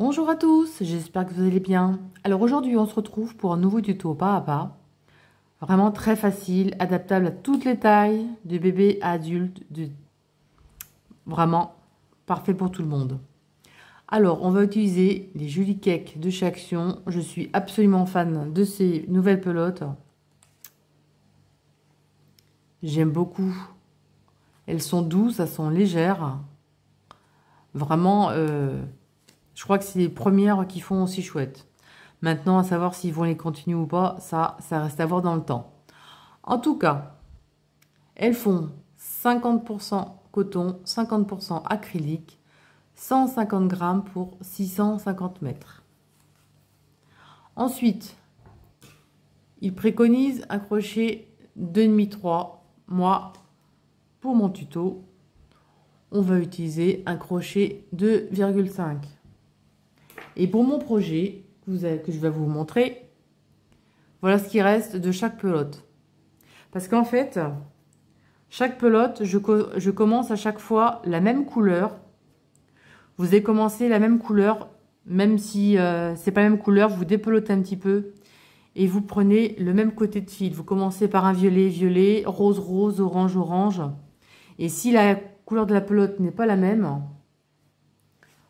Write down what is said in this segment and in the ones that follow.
Bonjour à tous, j'espère que vous allez bien. Alors aujourd'hui on se retrouve pour un nouveau tuto pas à pas. Vraiment très facile, adaptable à toutes les tailles, de bébé à adulte, vraiment parfait pour tout le monde. Alors on va utiliser les Julie Cake de chez Action. Je suis absolument fan de ces nouvelles pelotes. J'aime beaucoup. Elles sont douces, elles sont légères. Vraiment, je crois que c'est les premières qui font aussi chouette. Maintenant, à savoir s'ils vont les continuer ou pas, ça reste à voir dans le temps. En tout cas, elles font 50% coton, 50% acrylique, 150 grammes pour 650 mètres. Ensuite, ils préconisent un crochet 2,5-3. Moi, pour mon tuto, on va utiliser un crochet 2,5. Et pour mon projet, que je vais vous montrer, voilà ce qui reste de chaque pelote. Parce qu'en fait, chaque pelote, je commence à chaque fois la même couleur. Vous avez commencé la même couleur, même si c'est pas la même couleur, vous dépelotez un petit peu et vous prenez le même côté de fil. Vous commencez par un violet, violet, rose, rose, orange, orange. Et si la couleur de la pelote n'est pas la même,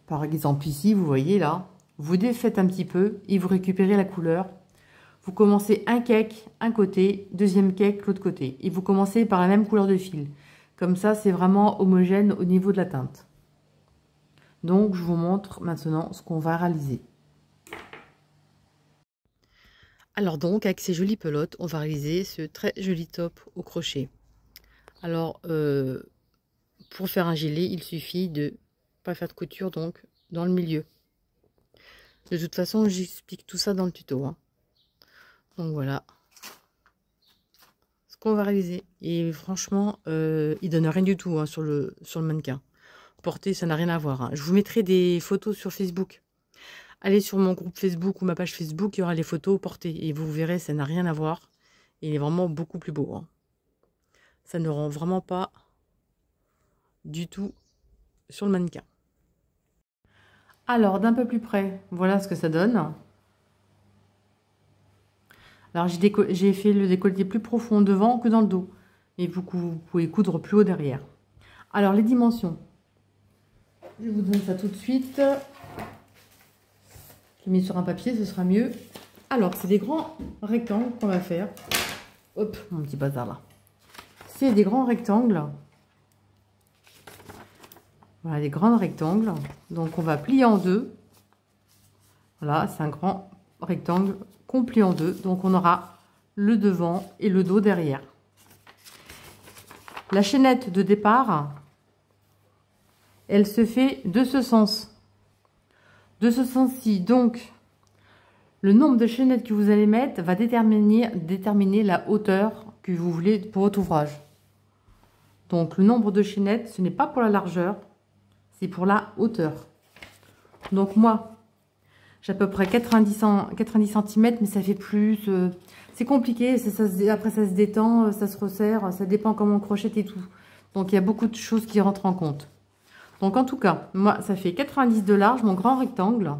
par exemple ici, vous voyez là, vous défaites un petit peu et vous récupérez la couleur. Vous commencez un cake, un côté, deuxième cake, l'autre côté. Et vous commencez par la même couleur de fil. Comme ça, c'est vraiment homogène au niveau de la teinte. Donc, je vous montre maintenant ce qu'on va réaliser. Alors donc, avec ces jolies pelotes, on va réaliser ce très joli top au crochet. Alors, pour faire un gilet, il suffit de pas faire de couture, donc, dans le milieu. De toute façon, j'explique tout ça dans le tuto, hein. Donc voilà ce qu'on va réaliser. Et franchement, il donne rien du tout, hein, sur le mannequin. Porter, ça n'a rien à voir, hein. Je vous mettrai des photos sur Facebook. Allez sur mon groupe Facebook ou ma page Facebook, il y aura les photos portées. Et vous verrez, ça n'a rien à voir. Il est vraiment beaucoup plus beau, hein. Ça ne rend vraiment pas du tout sur le mannequin. Alors, d'un peu plus près, voilà ce que ça donne. Alors, j'ai fait le décolleté plus profond devant que dans le dos. Et vous pouvez coudre plus haut derrière. Alors, les dimensions. Je vous donne ça tout de suite. Je mets sur un papier, ce sera mieux. Alors, c'est des grands rectangles qu'on va faire. Hop, mon petit bazar là. C'est des grands rectangles. Voilà, des grands rectangles. Donc, on va plier en deux. Voilà, c'est un grand rectangle qu'on plie en deux. Donc, on aura le devant et le dos derrière. La chaînette de départ, elle se fait de ce sens. De ce sens-ci. Donc, le nombre de chaînettes que vous allez mettre va déterminer la hauteur que vous voulez pour votre ouvrage. Donc, le nombre de chaînettes, ce n'est pas pour la largeur, c'est pour la hauteur. Donc, moi, j'ai à peu près 90 cm, mais ça fait plus. C'est compliqué, après ça se détend, ça se resserre, ça dépend comment on crochette et tout. Donc, il y a beaucoup de choses qui rentrent en compte. Donc, en tout cas, moi, ça fait 90 de large, mon grand rectangle.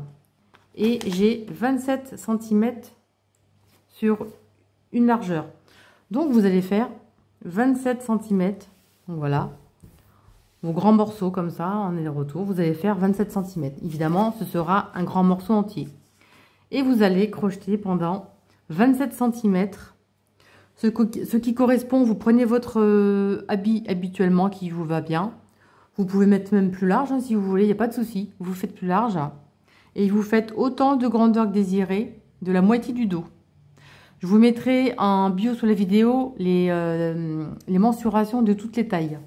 Et j'ai 27 cm sur une largeur. Donc, vous allez faire 27 cm. Donc, voilà. Vos grands morceaux comme ça, en aller-retour, vous allez faire 27 cm. Évidemment, ce sera un grand morceau entier. Et vous allez crocheter pendant 27 cm. Ce qui correspond, vous prenez votre habit habituellement qui vous va bien. Vous pouvez mettre même plus large, hein, si vous voulez, il n'y a pas de souci. Vous faites plus large. Et vous faites autant de grandeur que désiré de la moitié du dos. Je vous mettrai en bio sous la vidéo les mensurations de toutes les tailles.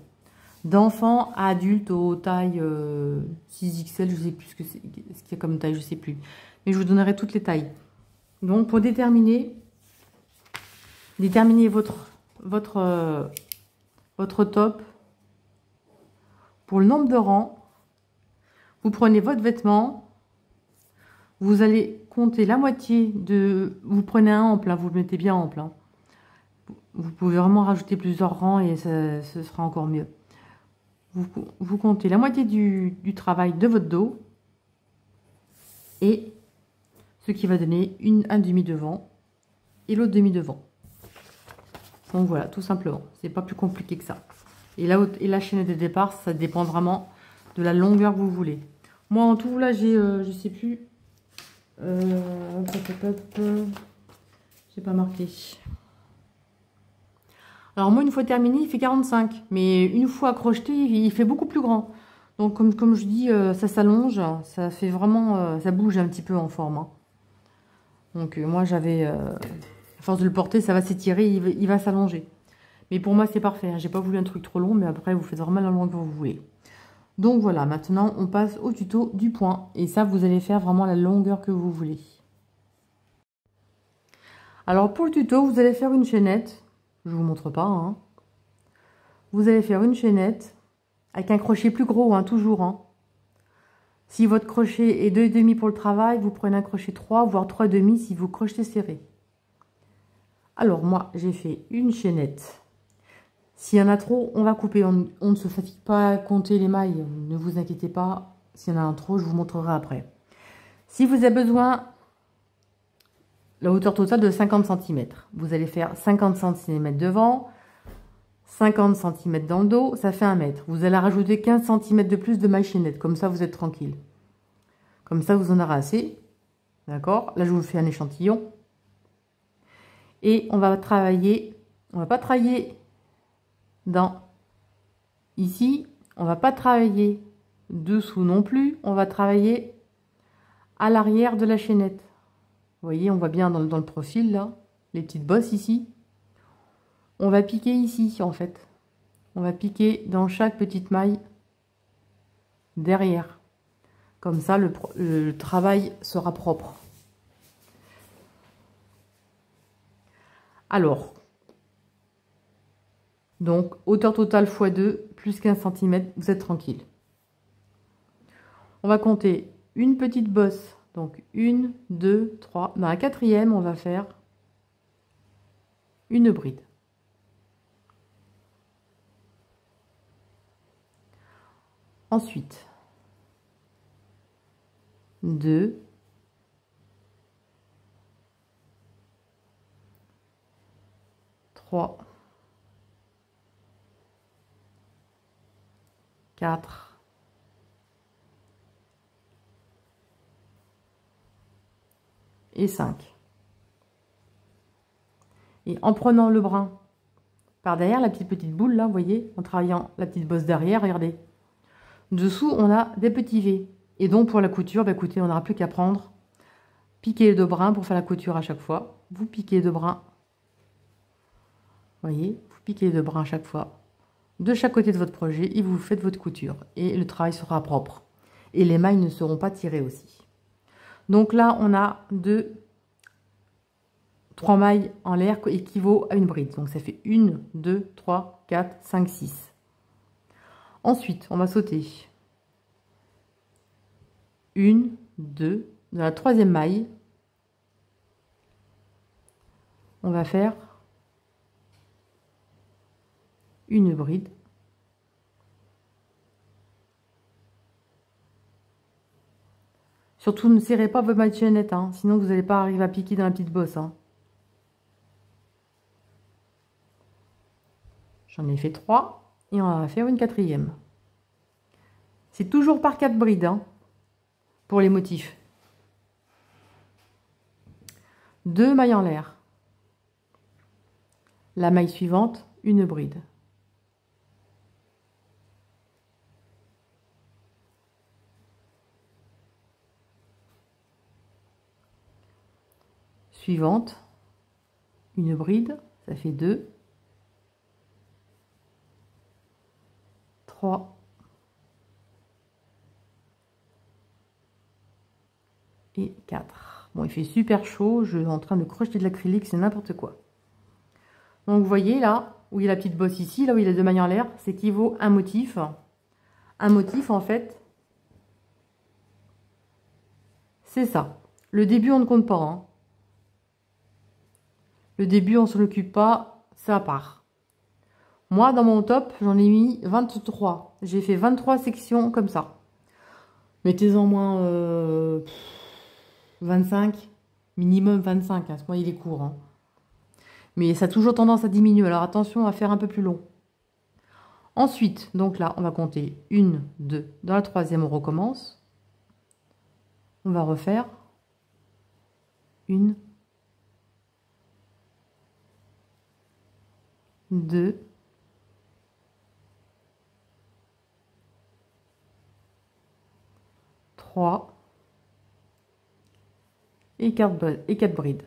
D'enfants à adultes aux tailles 6XL, je ne sais plus ce qu'il y a comme taille, je ne sais plus. Mais je vous donnerai toutes les tailles. Donc pour déterminer votre top, pour le nombre de rangs, vous prenez votre vêtement, vous allez compter la moitié de... Vous prenez un ample, hein, vous le mettez bien ample, hein. Vous pouvez vraiment rajouter plusieurs rangs et ce sera encore mieux. Vous comptez la moitié du travail de votre dos. Et ce qui va donner un demi devant et l'autre demi devant. Donc voilà, tout simplement. C'est pas plus compliqué que ça. Et la chaînette de départ, ça dépend vraiment de la longueur que vous voulez. Moi, en tout, là, j'ai, je sais plus. J'ai pas marqué. Alors moi, une fois terminé, il fait 45. Mais une fois crocheté, il fait beaucoup plus grand. Donc comme je dis, ça s'allonge. Ça fait vraiment... ça bouge un petit peu en forme. Hein. Donc moi, j'avais... à force de le porter, ça va s'étirer, il va s'allonger. Mais pour moi, c'est parfait. Hein. J'ai pas voulu un truc trop long, mais après, vous faites vraiment la longueur que vous voulez. Donc voilà, maintenant, on passe au tuto du point. Et ça, vous allez faire vraiment la longueur que vous voulez. Alors pour le tuto, vous allez faire une chaînette. Je vous montre pas. Hein. Vous allez faire une chaînette avec un crochet plus gros, hein, toujours. Hein. Si votre crochet est 2,5 pour le travail, vous prenez un crochet 3, voire 3,5 si vous crochetez serré. Alors moi, j'ai fait une chaînette. S'il y en a trop, on va couper. On ne se fatigue pas à compter les mailles. Ne vous inquiétez pas. S'il y en a un trop, je vous montrerai après. Si vous avez besoin, la hauteur totale de 50 cm. Vous allez faire 50 cm devant, 50 cm dans le dos, ça fait 1 mètre. Vous allez rajouter 15 cm de plus de maille chaînette. Comme ça, vous êtes tranquille. Comme ça, vous en aurez assez. D'accord? Là, je vous fais un échantillon. Et on va travailler. On va pas travailler dans ici. On va pas travailler dessous non plus. On va travailler à l'arrière de la chaînette. Vous voyez, on voit bien dans le profil, là, les petites bosses ici. On va piquer ici, en fait. On va piquer dans chaque petite maille derrière. Comme ça, le travail sera propre. Alors, donc, hauteur totale x 2, plus 15 cm, vous êtes tranquille. On va compter une petite bosse. Donc, 1, 2, 3. Dans la quatrième, on va faire une bride. Ensuite, 2, 3, 4, et 5. Et en prenant le brin par derrière, la petite boule là, vous voyez, en travaillant la petite bosse derrière, regardez. Dessous, on a des petits V. Et donc, pour la couture, bah, écoutez, on n'aura plus qu'à prendre, piquer les 2 brins pour faire la couture à chaque fois. Vous piquez les 2 brins. Vous voyez, vous piquez les 2 brins à chaque fois. De chaque côté de votre projet, et vous faites votre couture. Et le travail sera propre. Et les mailles ne seront pas tirées aussi. Donc là, on a 3 mailles en l'air qui équivaut à une bride. Donc ça fait 1, 2, 3, 4, 5, 6. Ensuite, on va sauter 1, 2. Dans la 3e maille, on va faire une bride. Surtout, ne serrez pas votre maille chaînette, hein, sinon vous n'allez pas arriver à piquer dans la petite bosse. Hein. J'en ai fait 3 et on va faire une 4e. C'est toujours par 4 brides hein, pour les motifs. 2 mailles en l'air. La maille suivante, une bride. Suivante, une bride, ça fait 2, 3 et 4. Bon, il fait super chaud, je suis en train de crocheter de l'acrylique, c'est n'importe quoi. Donc vous voyez là, où il y a la petite bosse ici, là où il y a 2 mailles en l'air, c'est équivaut à un motif. Un motif en fait, c'est ça. Le début on ne compte pas. Hein. Le début, on ne s'en occupe pas, ça part. Moi, dans mon top, j'en ai mis 23. J'ai fait 23 sections comme ça. Mettez-en moins 25, minimum 25, hein. Ce mois il est court, hein. Mais ça a toujours tendance à diminuer, alors attention à faire un peu plus long. Ensuite, donc là, on va compter 1, 2. Dans la troisième, on recommence. On va refaire 1, 2, 3 et 4 brides.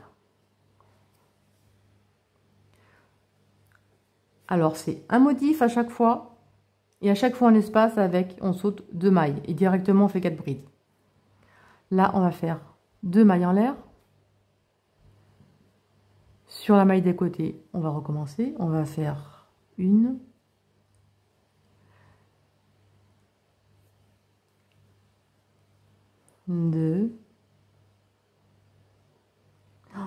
Alors, c'est un motif à chaque fois, et à chaque fois un espace avec, on saute 2 mailles, et directement on fait 4 brides. Là, on va faire 2 mailles en l'air. Sur la maille des côtés, on va recommencer. On va faire 1, 2, oh,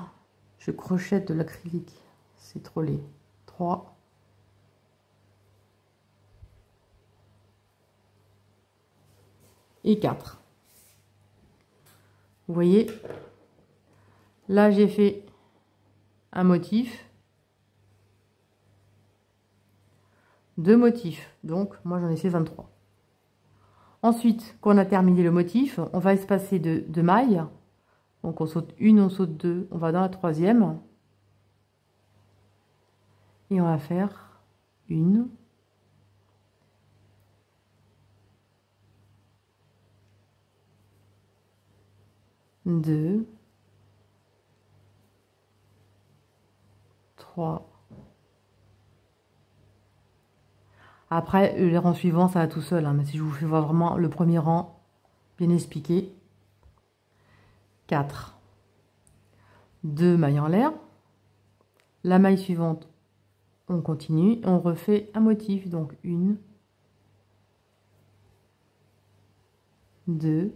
je crochette de l'acrylique, c'est trop laid. 3, et 4. Vous voyez, là j'ai fait un motif, 2 motifs, donc moi j'en ai fait 23. Ensuite, quand on a terminé le motif, on va espacer de mailles. Donc on saute 1, on saute 2, on va dans la troisième. Et on va faire 1, 2, 3. Après, les rangs suivants, ça va tout seul, hein, mais si je vous fais voir vraiment le premier rang bien expliqué. 4. 2 mailles en l'air. La maille suivante, on continue, on refait un motif, donc 1, 2,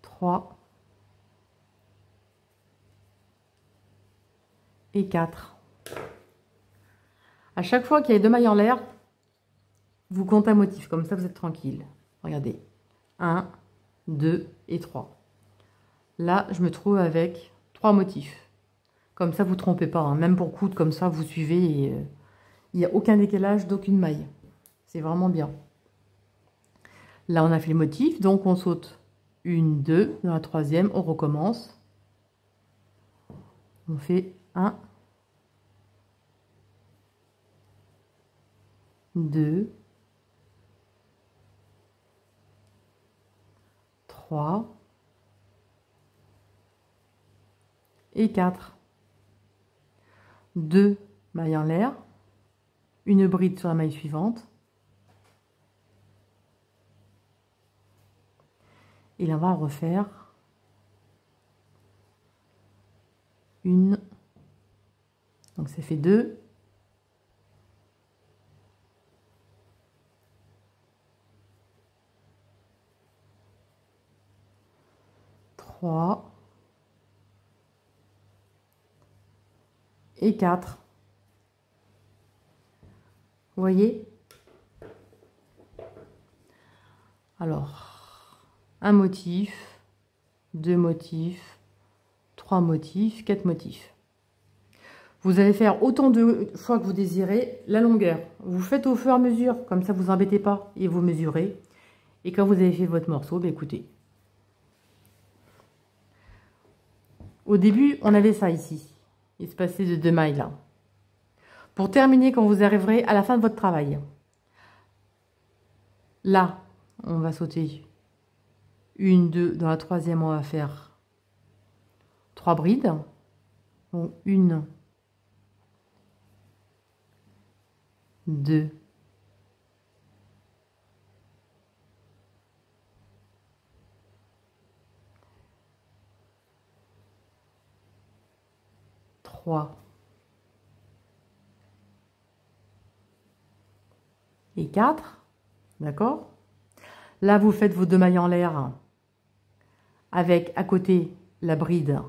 3 et 4. À chaque fois qu'il y a 2 mailles en l'air, vous comptez un motif, comme ça vous êtes tranquille. Regardez, 1, 2 et 3. Là, je me trouve avec 3 motifs. Comme ça, vous ne trompez pas, hein. Même pour coudre, comme ça, vous suivez et il n'y a aucun décalage d'aucune maille. C'est vraiment bien. Là, on a fait le motif, donc on saute 1, 2. Dans la troisième, on recommence. On fait 1, 2, 3 et 4. 2 mailles en l'air, une bride sur la maille suivante. Et là, on va refaire 1. Donc, ça fait 2. 3 et 4. Vous voyez? Alors, un motif, 2 motifs, 3 motifs, 4 motifs. Vous allez faire autant de fois que vous désirez la longueur. Vous faites au fur et à mesure, comme ça vous embêtez pas et vous mesurez. Et quand vous avez fait votre morceau, bah écoutez. Au début, on avait ça ici, espacé de 2 mailles là. Pour terminer, quand vous arriverez à la fin de votre travail, là, on va sauter 1, 2, dans la troisième, on va faire 3 brides. Donc 1, 2, 3 et 4, d'accord? Là, vous faites vos 2 mailles en l'air avec à côté la bride,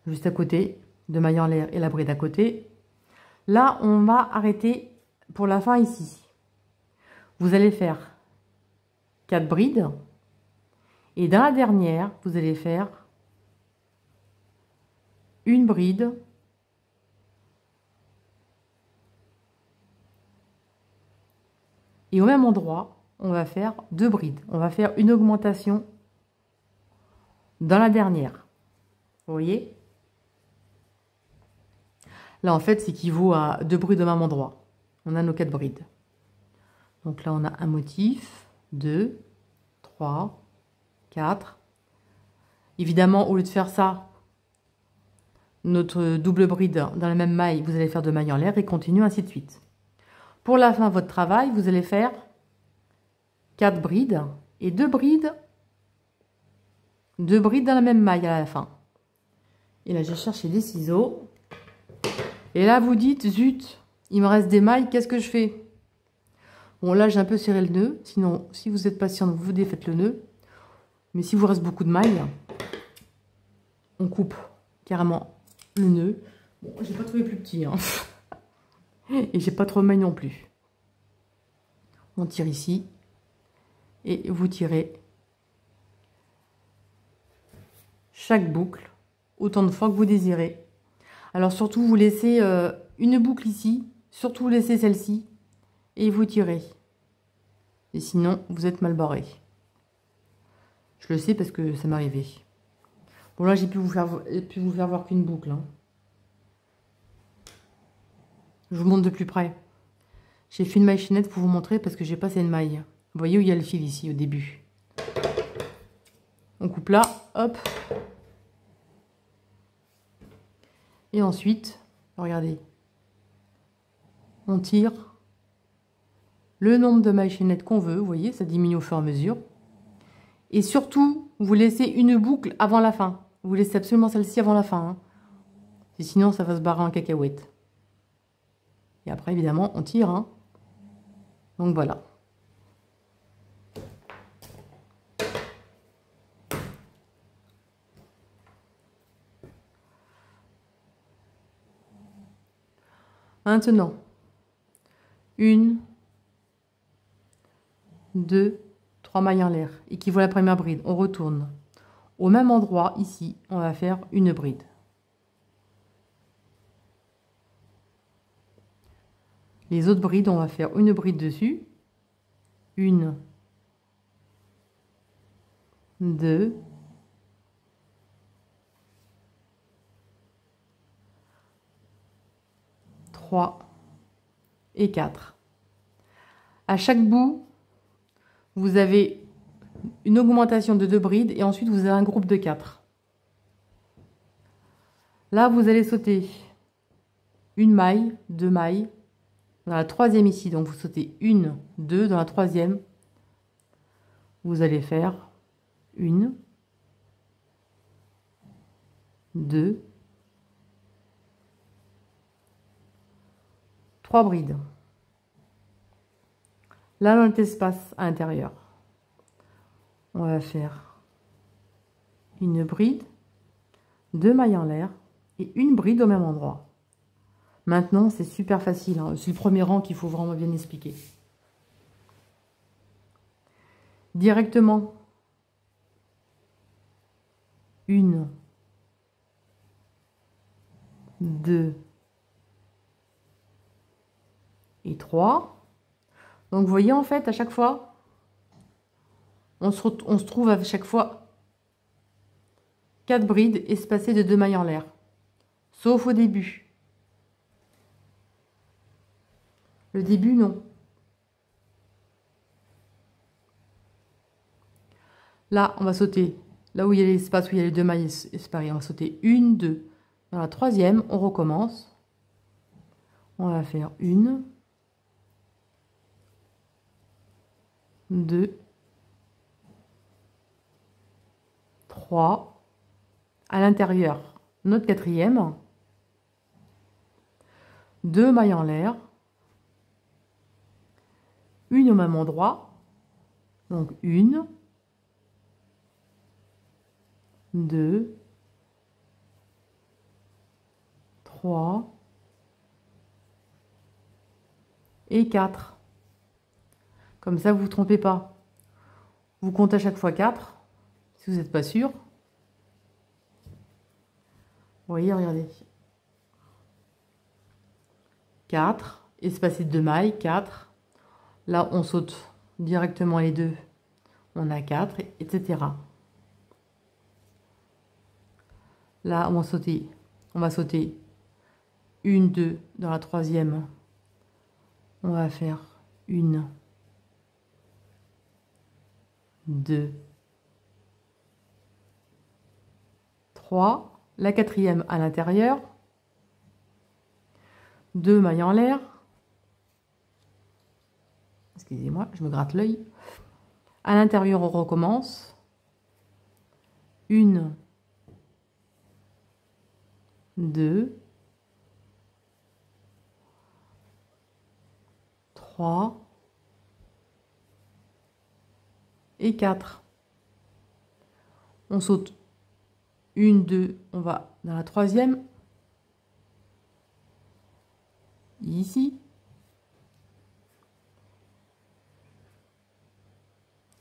juste à côté, 2 mailles en l'air et la bride à côté. Là, on va arrêter pour la fin ici. vous allez faire 4 brides. Et dans la dernière, vous allez faire une bride et au même endroit, on va faire 2 brides. On va faire une augmentation dans la dernière. Vous voyez? Là, en fait, c'est équivaut à 2 brides au même endroit. On a nos 4 brides. Donc là, on a un motif, 2, 3, 4. Évidemment, au lieu de faire ça, notre double bride dans la même maille, vous allez faire 2 mailles en l'air et continuer ainsi de suite. Pour la fin de votre travail, vous allez faire 4 brides et 2 brides dans la même maille à la fin. Et là, j'ai cherché des ciseaux. Et là, vous dites, zut, il me reste des mailles, qu'est-ce que je fais? Bon, là, j'ai un peu serré le nœud. Sinon, si vous êtes patient, vous défaites le nœud. Mais si vous reste beaucoup de mailles, on coupe carrément le nœud. Bon, j'ai pas trouvé plus petit, hein. Et j'ai pas trop de mailles non plus. On tire ici. Et vous tirez chaque boucle autant de fois que vous désirez. Alors surtout, vous laissez une boucle ici. Surtout, vous laissez celle-ci. Et vous tirez. Et sinon, vous êtes mal barré. Je le sais parce que ça m'est arrivé. Bon, là, j'ai pu vous faire voir qu'une boucle. Hein. Je vous montre de plus près. J'ai fait une maille chaînette pour vous montrer parce que j'ai pas assez de maille. Vous voyez où il y a le fil ici au début. On coupe là, hop. Et ensuite, regardez. On tire le nombre de mailles chaînettes qu'on veut. Vous voyez, ça diminue au fur et à mesure. Et surtout, vous laissez une boucle avant la fin. Vous laissez absolument celle-ci avant la fin. Hein. Et sinon, ça va se barrer en cacahuète. Et après, évidemment, on tire. Hein. Donc voilà. Maintenant, 1, 2, 3 mailles en l'air, équivaut à la première bride. On retourne. Au même endroit, ici, on va faire une bride. Les autres brides, on va faire une bride dessus. 1, 2, 3 et 4. À chaque bout, vous avez une augmentation de 2 brides et ensuite vous avez un groupe de 4. Là, vous allez sauter une maille, 2 mailles. Dans la troisième ici, donc vous sautez 1, 2. Dans la troisième, vous allez faire 1, 2, 3 brides. Là, dans notre espace à l'intérieur, on va faire une bride, 2 mailles en l'air et une bride au même endroit. Maintenant, c'est super facile. Hein. C'est le premier rang qu'il faut vraiment bien expliquer. Directement, 1, 2 et 3. Donc, vous voyez, en fait, à chaque fois, on se trouve à chaque fois 4 brides espacées de 2 mailles en l'air. Sauf au début. Le début, non. Là, on va sauter. Là où il y a l'espace, où il y a les 2 mailles séparées, on va sauter 1, 2. Dans la troisième, on recommence. On va faire 1, 2, 3. À l'intérieur, notre quatrième. 2 mailles en l'air. Une au même endroit. Donc 1, 2, 3 et 4. Comme ça, vous ne vous trompez pas. Vous comptez à chaque fois 4, si vous n'êtes pas sûr. Vous voyez, regardez. 4, espacé de 2 mailles, 4. Là, on saute directement les deux. On a 4, etc. Là, on va sauter 1, 2 dans la troisième. On va faire 1, 2, 3. La quatrième à l'intérieur. 2 mailles en l'air. Excusez-moi, je me gratte l'œil. À l'intérieur, on recommence. 1, 2, 3 et 4. On saute 1, 2, on va dans la troisième. Ici.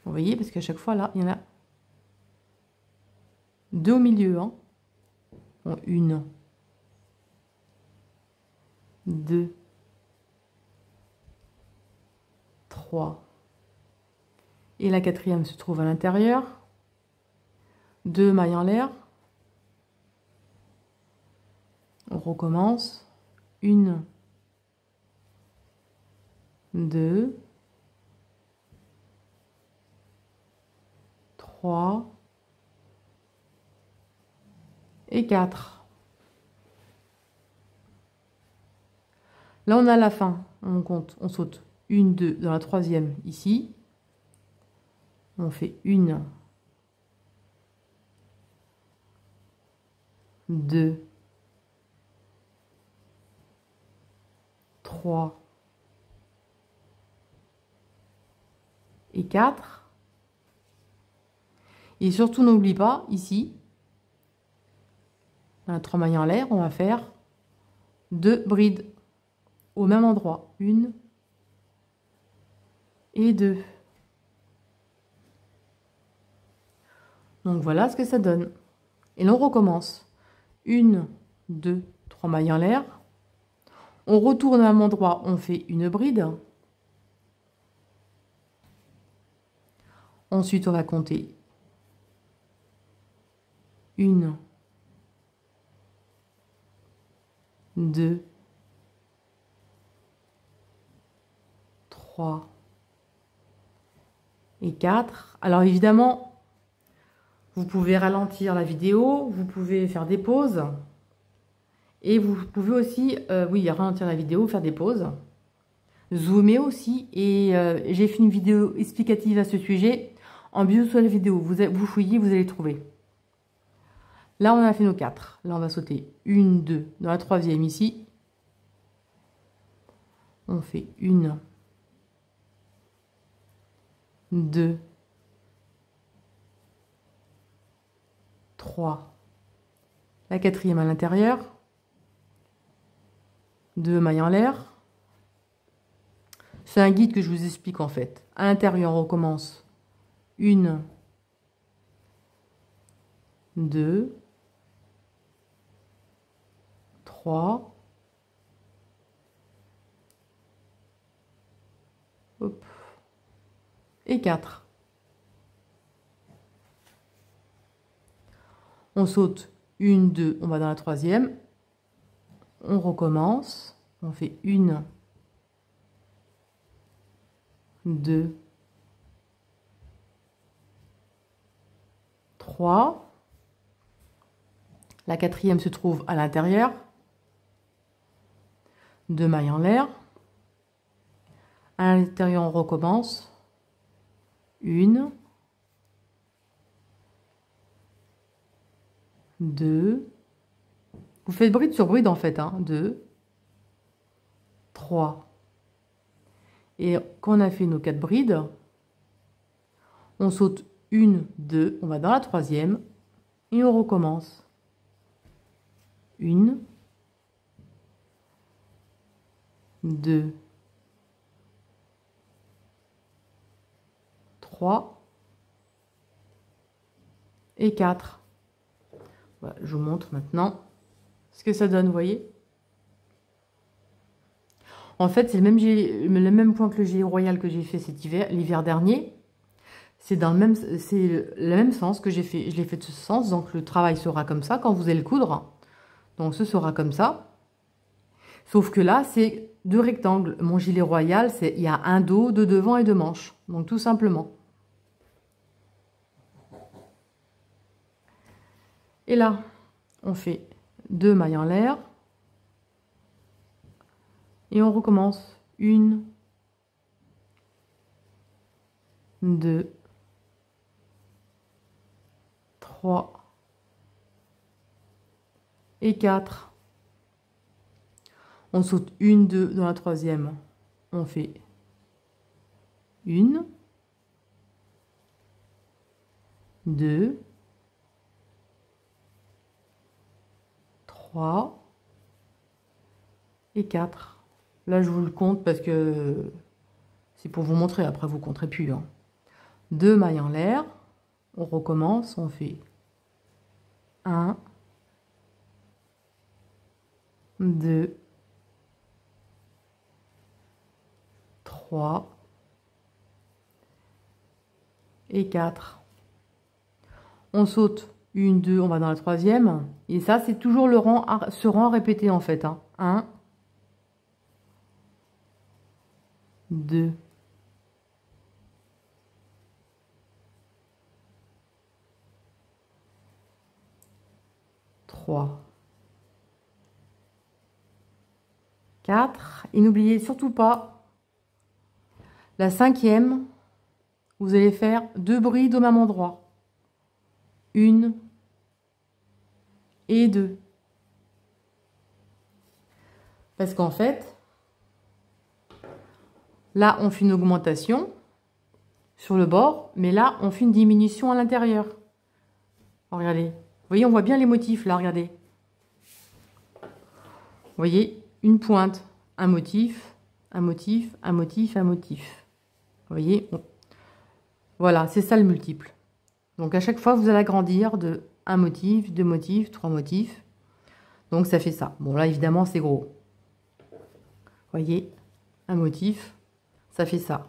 Vous voyez, parce qu'à chaque fois, là, il y en a 2 au milieu. Hein. Bon, 1, 2, 3. Et la quatrième se trouve à l'intérieur. 2 mailles en l'air. On recommence. 1, 2, 3 et 4. Là, on a la fin. On compte, on saute 1, 2 dans la troisième ici. On fait 1, 2, 3 et 4. Et surtout, n'oublie pas, ici, dans la 3 mailles en l'air, on va faire 2 brides au même endroit. 1 et 2. Donc voilà ce que ça donne. Et là, on recommence. 1, 2, 3 mailles en l'air. On retourne au même endroit, on fait une bride. Ensuite, on va compter 1, 2, 3 et 4. Alors évidemment, vous pouvez ralentir la vidéo, vous pouvez faire des pauses. Et vous pouvez aussi, oui, ralentir la vidéo, faire des pauses. Zoomer aussi. Et j'ai fait une vidéo explicative à ce sujet. En bio sur la vidéo, vous fouillez, vous allez trouver. Là, on a fait nos 4. Là, on va sauter 1, 2 dans la troisième ici. On fait 1, 2, 3. La quatrième à l'intérieur. 2 mailles en l'air. C'est un guide que je vous explique en fait. À l'intérieur, on recommence 1, 2, 3, hop, et 4. On saute 1, 2, on va dans la troisième. On recommence. On fait 1, 2, 3. La quatrième se trouve à l'intérieur. 2 mailles en l'air. À l'intérieur, on recommence. 1, 2. Vous faites bride sur bride en fait. 2, 3. Et quand on a fait nos 4 brides, on saute 1, 2, on va dans la troisième et on recommence. 1, 2, 3 et 4. Voilà, je vous montre maintenant ce que ça donne, vous voyez. En fait, c'est le même point que le gilet royal que j'ai fait cet hiver, l'hiver dernier. C'est le même sens que j'ai fait. Je l'ai fait de ce sens, donc le travail sera comme ça quand vous allez le coudre. Donc ce sera comme ça. Sauf que là, c'est 2 rectangles. Mon gilet royal, il y a un dos, 2 devant et 2 manches. Donc tout simplement. Et là, on fait 2 mailles en l'air. Et on recommence. 1, 2, 3 et 4. On saute 1, 2 dans la troisième. On fait 1, 2, 3 et 4. Là, je vous le compte parce que c'est pour vous montrer. Après, vous ne compterez plus. 2 mailles en l'air. On recommence. On fait 1, 2, 3 et 4. On saute 1, 2, on va dans la troisième. Et ça, c'est toujours ce rang répété en fait. 1, 2, 3, 4. Et n'oubliez surtout pas, la cinquième, vous allez faire 2 brides au même endroit. 1 et 2. Parce qu'en fait, là, on fait une augmentation sur le bord, mais là, on fait une diminution à l'intérieur. Regardez. Vous voyez, on voit bien les motifs, là, regardez. Vous voyez, une pointe, un motif, un motif, un motif, un motif. Vous voyez, voilà, c'est ça le multiple. Donc, à chaque fois, vous allez agrandir de un motif, 2 motifs, 3 motifs. Donc, ça fait ça. Bon, là, évidemment, c'est gros. Vous voyez, un motif, ça fait ça.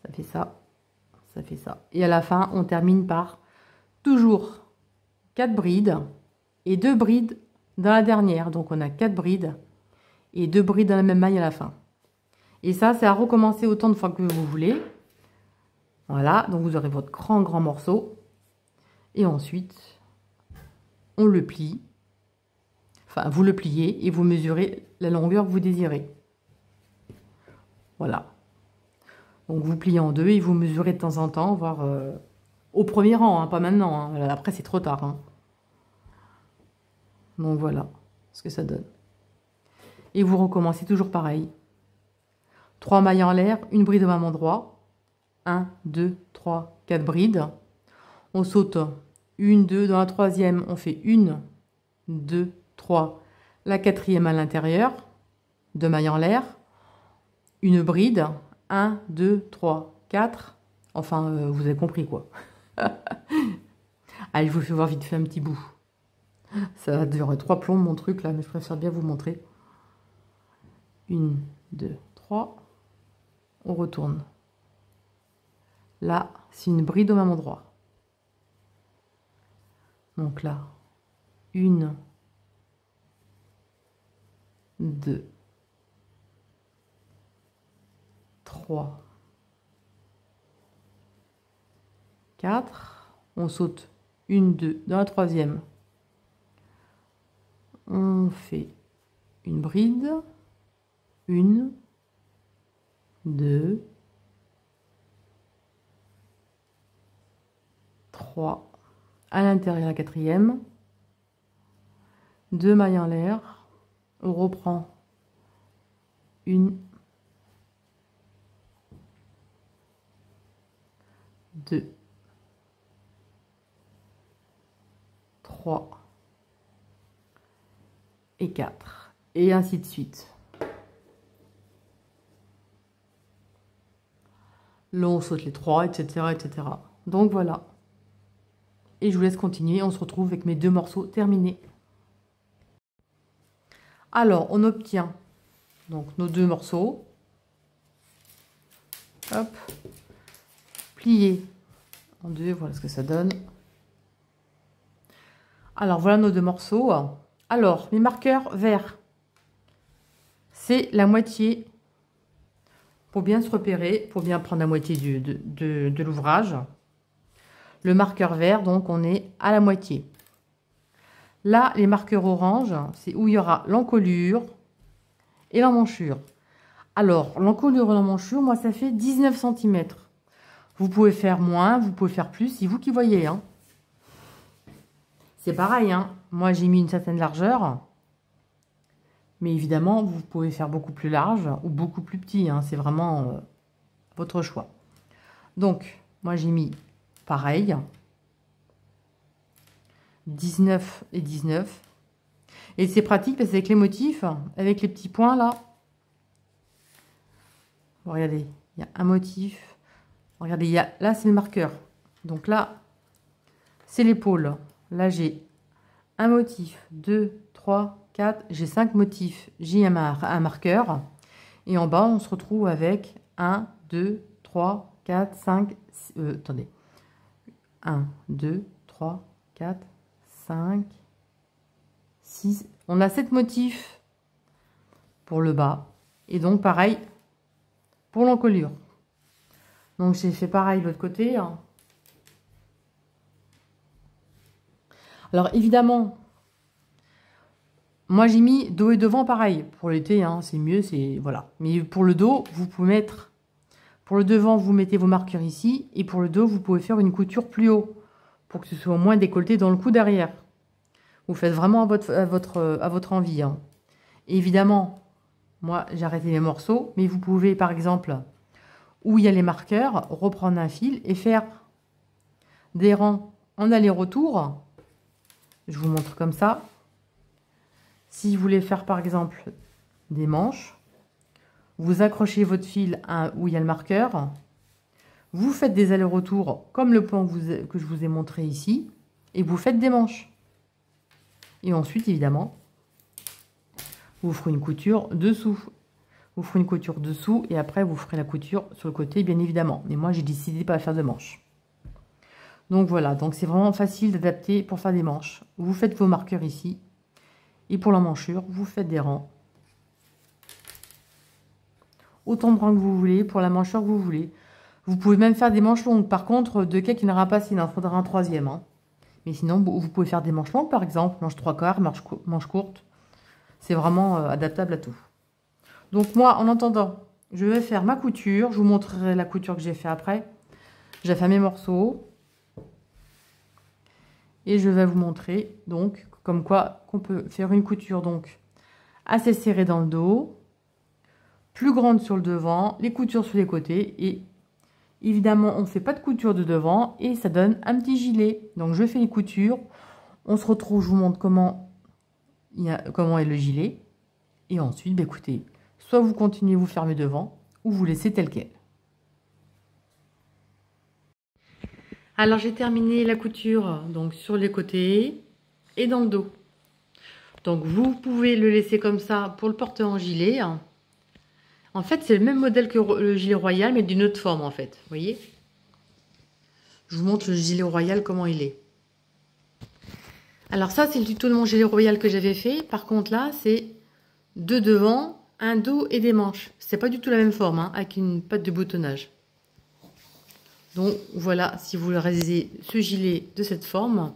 Ça fait ça. Ça fait ça. Et à la fin, on termine par toujours 4 brides et 2 brides dans la dernière. Donc, on a 4 brides et 2 brides dans la même maille à la fin. Et ça, c'est à recommencer autant de fois que vous voulez. Voilà, donc vous aurez votre grand morceau. Et ensuite, on le plie. Enfin, vous le pliez et vous mesurez la longueur que vous désirez. Voilà. Donc, vous pliez en deux et vous mesurez de temps en temps, voire au premier rang, pas maintenant. Après, c'est trop tard. Donc, voilà ce que ça donne. Et vous recommencez toujours pareil. 3 mailles en l'air, une bride au même endroit. 1, 2, 3, 4 brides. On saute 1, 2, dans la troisième, on fait 1, 2, 3, la quatrième à l'intérieur, 2 mailles en l'air, une bride, 1, 2, 3, 4, enfin, vous avez compris quoi. Allez, je vous fais voir vite fait un petit bout. Ça va durer 3 plombs mon truc là, mais je préfère bien vous montrer. 1, 2, 3, on retourne. Là, c'est une bride au même endroit. Donc là, 1, 2, 3, 4. On saute 1, 2 dans la troisième. On fait une bride. 1, 2, 3. À l'intérieur, la quatrième. 2 mailles en l'air. On reprend 1, 2, 3 et 4. Et ainsi de suite. Là, on saute les 3, etc., etc. Donc voilà. Et je vous laisse continuer. On se retrouve avec mes 2 morceaux terminés. Alors, on obtient donc nos 2 morceaux. Hop. Pliés en 2. Voilà ce que ça donne. Alors, voilà nos 2 morceaux. Alors, mes marqueurs verts, c'est la moitié pour bien se repérer, pour bien prendre la moitié de l'ouvrage. Le marqueur vert, donc, on est à la moitié. Là, les marqueurs orange, c'est où il y aura l'encolure et l'emmanchure. Alors, l'encolure et l'emmanchure, moi, ça fait 19 cm. Vous pouvez faire moins, vous pouvez faire plus, c'est vous qui voyez. Hein. C'est pareil, hein. Moi, j'ai mis une certaine largeur. Mais évidemment, vous pouvez faire beaucoup plus large ou beaucoup plus petit. Hein. C'est vraiment votre choix. Donc, moi, j'ai mis pareil. 19 et 19. Et c'est pratique parce qu'avec les motifs, avec les petits points là, regardez, il y a un motif. Regardez, là c'est le marqueur. Donc là, c'est l'épaule. Là, j'ai un motif, 2, 3, 4. J'ai 5 motifs. J'ai un marqueur. Et en bas, on se retrouve avec 1, 2, 3, 4, 5. Attendez. 1, 2, 3, 4, 5, 6. On a 7 motifs pour le bas. Et donc, pareil pour l'encolure. Donc, j'ai fait pareil de l'autre côté. Alors, évidemment, moi, j'ai mis dos et devant pareil. Pour l'été, hein, c'est mieux, c'est... Voilà. Mais pour le dos, vous pouvez mettre... Pour le devant, vous mettez vos marqueurs ici. Et pour le dos, vous pouvez faire une couture plus haut. Pour que ce soit au moins décolleté dans le cou derrière. Vous faites vraiment à votre envie. Hein. Et évidemment, moi, j'ai arrêté mes morceaux. Mais vous pouvez, par exemple, où il y a les marqueurs, reprendre un fil et faire des rangs en aller-retour. Je vous montre comme ça. Si vous voulez faire, par exemple, des manches, vous accrochez votre fil où il y a le marqueur. Vous faites des allers-retours comme le plan que je vous ai montré ici. Et vous faites des manches. Et ensuite, évidemment, vous ferez une couture dessous. Vous ferez une couture dessous et après, vous ferez la couture sur le côté, bien évidemment. Mais moi, j'ai décidé de ne pas faire de manches. Donc voilà, donc c'est vraiment facile d'adapter pour faire des manches. Vous faites vos marqueurs ici. Et pour l'emmanchure, vous faites des rangs. Autant de rangs que vous voulez, pour la manchure que vous voulez. Vous pouvez même faire des manches longues. Par contre, de cas qui n'aura pas, il en faudra un troisième. Hein. Mais sinon, vous pouvez faire des manches longues, par exemple. Manche 3/4, manche courte. C'est vraiment adaptable à tout. Donc moi, en attendant, je vais faire ma couture. Je vous montrerai la couture que j'ai fait après. J'ai fait mes morceaux. Et je vais vous montrer, donc, comme quoi qu'on peut faire une couture, donc, assez serrée dans le dos, plus grande sur le devant, les coutures sur les côtés, et évidemment, on ne fait pas de couture de devant, et ça donne un petit gilet. Donc, je fais les coutures, on se retrouve, je vous montre comment est le gilet, et ensuite, bah, écoutez, soit vous continuez, vous fermez devant, ou vous laissez tel quel. Alors, j'ai terminé la couture donc sur les côtés et dans le dos. Donc, vous pouvez le laisser comme ça pour le porter en gilet. En fait, c'est le même modèle que le gilet royal, mais d'une autre forme, en fait. Vous voyez? Je vous montre le gilet royal, comment il est. Alors ça, c'est le tuto de mon gilet royal que j'avais fait. Par contre, là, c'est deux devant, un dos et des manches. C'est pas du tout la même forme, hein, avec une patte de boutonnage. Donc voilà, si vous réalisez ce gilet de cette forme,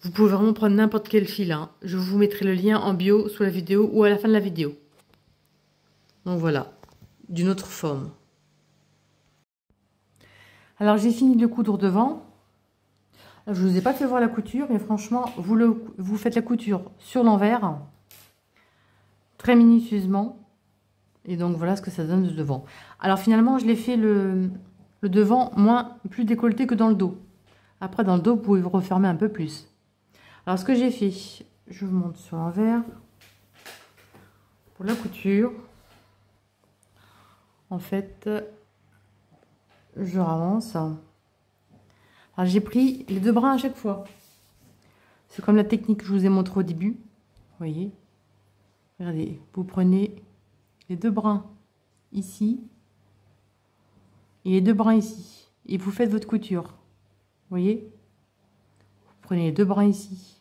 vous pouvez vraiment prendre n'importe quel fil. Hein. Je vous mettrai le lien en bio sous la vidéo ou à la fin de la vidéo. Donc voilà, d'une autre forme. Alors j'ai fini de le coudre devant. Je ne vous ai pas fait voir la couture, mais franchement, vous faites la couture sur l'envers, très minutieusement. Et donc voilà ce que ça donne de devant. Alors finalement, je l'ai fait le devant plus décolleté que dans le dos. Après, dans le dos, vous pouvez vous refermer un peu plus. Alors, ce que j'ai fait, je vous montre sur l'envers. Pour la couture, en fait, je ravance. Alors, j'ai pris les 2 brins à chaque fois. C'est comme la technique que je vous ai montré au début. Vous voyez? Regardez, vous prenez les 2 brins ici et les 2 brins ici. Et vous faites votre couture. Vous voyez? Vous prenez les 2 brins ici,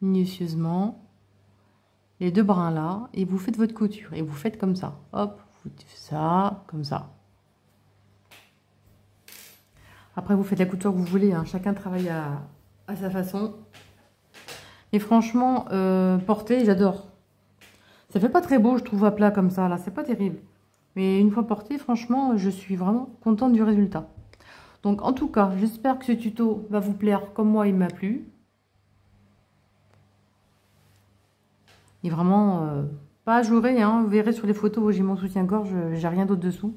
minutieusement. Les 2 brins là, et vous faites votre couture. Et vous faites comme ça. Hop, vous faites ça, comme ça. Après, vous faites la couture que vous voulez. Hein. Chacun travaille à sa façon. Et franchement, porter, j'adore. Ça fait pas très beau, je trouve, à plat comme ça. Là, c'est pas terrible. Mais une fois porté, franchement, je suis vraiment contente du résultat. Donc, en tout cas, j'espère que ce tuto va vous plaire comme moi, il m'a plu. Il est vraiment pas ajouré. Hein. Vous verrez sur les photos où j'ai mon soutien-gorge, j'ai rien d'autre dessous.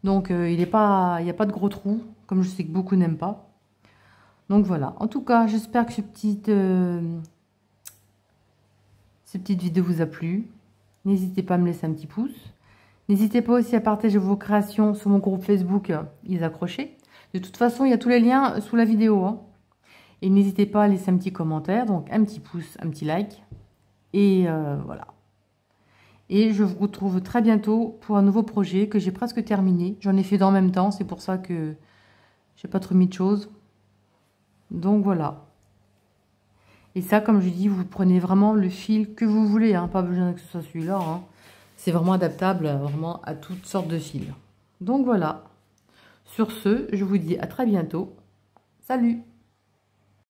Donc, il n'y a pas de gros trous, comme je sais que beaucoup n'aiment pas. Donc, voilà. En tout cas, j'espère que cette petite vidéo vous a plu. N'hésitez pas à me laisser un petit pouce. N'hésitez pas aussi à partager vos créations sur mon groupe Facebook, Les Accrochés. De toute façon, il y a tous les liens sous la vidéo. Hein. Et n'hésitez pas à laisser un petit commentaire, donc un petit pouce, un petit like. Et voilà. Et je vous retrouve très bientôt pour un nouveau projet que j'ai presque terminé. J'en ai fait dans le même temps, c'est pour ça que j'ai pas trop mis de choses. Donc voilà. Et ça, comme je dis, vous prenez vraiment le fil que vous voulez. Hein, pas besoin que ce soit celui-là. Hein. C'est vraiment adaptable vraiment à toutes sortes de fils. Donc voilà. Sur ce, je vous dis à très bientôt. Salut!